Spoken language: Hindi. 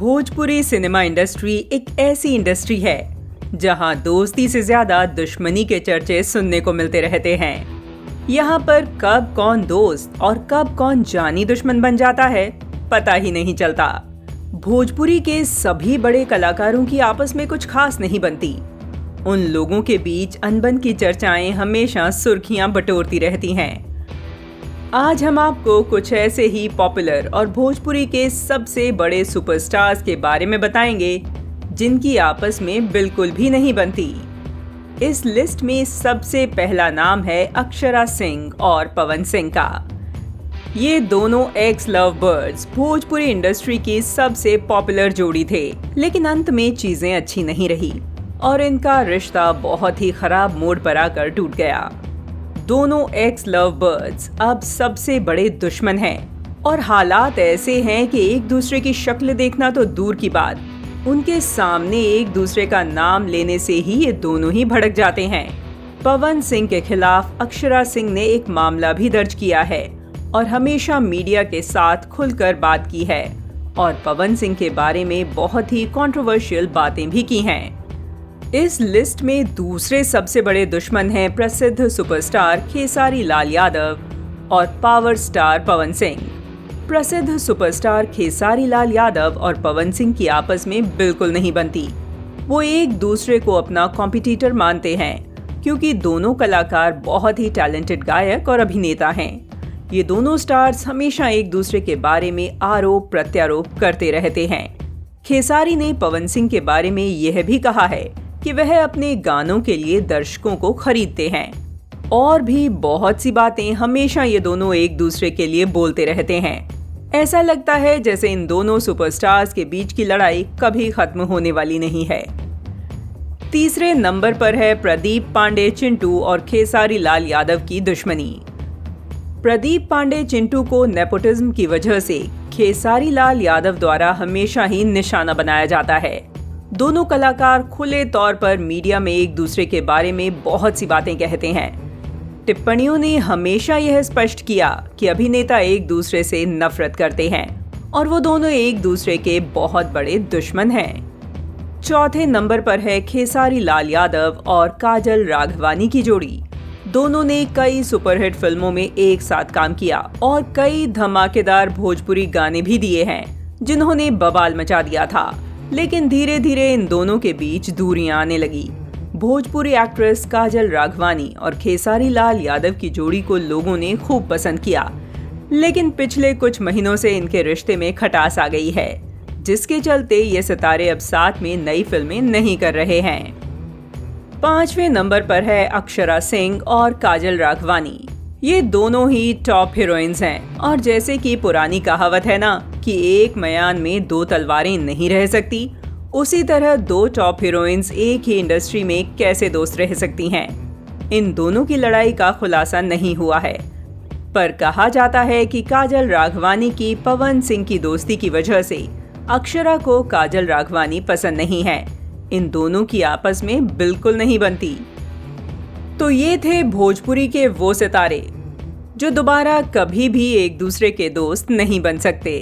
भोजपुरी सिनेमा इंडस्ट्री एक ऐसी इंडस्ट्री है जहां दोस्ती से ज्यादा दुश्मनी के चर्चे सुनने को मिलते रहते हैं। यहाँ पर कब कौन दोस्त और कब कौन जानी दुश्मन बन जाता है पता ही नहीं चलता। भोजपुरी के सभी बड़े कलाकारों की आपस में कुछ खास नहीं बनती। उन लोगों के बीच अनबन की चर्चाएं हमेशा सुर्खियां बटोरती रहती हैं। आज हम आपको कुछ ऐसे ही पॉपुलर और भोजपुरी के सबसे बड़े सुपरस्टार्स के बारे में बताएंगे जिनकी आपस में बिल्कुल भी नहीं बनती। इस लिस्ट में सबसे पहला नाम है अक्षरा सिंह और पवन सिंह का। ये दोनों x love birds Bhojpuri industry की सबसे पॉपुलर जोड़ी थे, लेकिन अंत में चीजें अच्छी नहीं रही और इनका रिश्ता बहुत ही खराब मोड़ पर आकर टूट गया। दोनों एक्स लव बर्ड्स अब सबसे बड़े दुश्मन हैं और हालात ऐसे हैं कि एक दूसरे की शक्ल देखना तो दूर की बात, उनके सामने एक दूसरे का नाम लेने से ही ये दोनों ही भड़क जाते हैं। पवन सिंह के खिलाफ अक्षरा सिंह ने एक मामला भी दर्ज किया है और हमेशा मीडिया के साथ खुलकर बात की है और पवन सिंह के बारे में बहुत ही कंट्रोवर्शियल बातें भी की हैं। इस लिस्ट में दूसरे सबसे बड़े दुश्मन हैं प्रसिद्ध सुपरस्टार खेसारी लाल यादव और पावर स्टार पवन सिंह। प्रसिद्ध सुपरस्टार खेसारी लाल यादव और पवन सिंह की आपस में बिल्कुल नहीं बनती। वो एक दूसरे को अपना कॉम्पिटिटर मानते हैं क्योंकि दोनों कलाकार बहुत ही टैलेंटेड गायक और अभिनेता हैं। ये दोनों स्टार्स हमेशा एक दूसरे के बारे में आरोप प्रत्यारोप करते रहते हैं। खेसारी ने पवन सिंह के बारे में यह भी कहा है कि वह अपने गानों के लिए दर्शकों को खरीदते हैं और भी बहुत सी बातें हमेशा ये दोनों एक दूसरे के लिए बोलते रहते हैं। ऐसा लगता है जैसे इन दोनों सुपरस्टार्स के बीच की लड़ाई कभी खत्म होने वाली नहीं है। तीसरे नंबर पर है प्रदीप पांडे चिंटू और खेसारी लाल यादव की दुश्मनी। प्रदीप पांडे चिंटू को नेपोटिज्म की वजह से खेसारी लाल यादव द्वारा हमेशा ही निशाना बनाया जाता है। दोनों कलाकार खुले तौर पर मीडिया में एक दूसरे के बारे में बहुत सी बातें कहते हैं। टिप्पणियों ने हमेशा यह स्पष्ट किया कि अभिनेता एक दूसरे से नफरत करते हैं और वो दोनों एक दूसरे के बहुत बड़े दुश्मन हैं। चौथे नंबर पर है खेसारी लाल यादव और काजल राघवानी की जोड़ी। दोनों ने कई सुपरहिट फिल्मों में एक साथ काम किया और कई धमाकेदार भोजपुरी गाने भी दिए हैं जिन्होंने बवाल मचा दिया था। लेकिन धीरे धीरे इन दोनों के बीच दूरियां आने लगी। भोजपुरी एक्ट्रेस काजल राघवानी और खेसारी लाल यादव की जोड़ी को लोगों ने खूब पसंद किया, लेकिन पिछले कुछ महीनों से इनके रिश्ते में खटास आ गई है, जिसके चलते ये सितारे अब साथ में नई फिल्में नहीं कर रहे हैं। पांचवें नंबर पर है अक्षरा सिंह और काजल राघवानी। ये दोनों ही टॉप हीरोइंस हैं और जैसे कि पुरानी कहावत है ना कि एक मयान में दो तलवारें नहीं रह सकती, उसी तरह दो टॉप हीरोइंस एक ही इंडस्ट्री में कैसे दोस्त रह सकती हैं। इन दोनों की लड़ाई का खुलासा नहीं हुआ है, पर कहा जाता है कि काजल राघवानी की पवन सिंह की दोस्ती की वजह से अक्षरा को काजल राघवानी पसंद नहीं है। इन दोनों की आपस में बिल्कुल नहीं बनती। तो ये थे भोजपुरी के वो सितारे जो दोबारा कभी भी एक दूसरे के दोस्त नहीं बन सकते।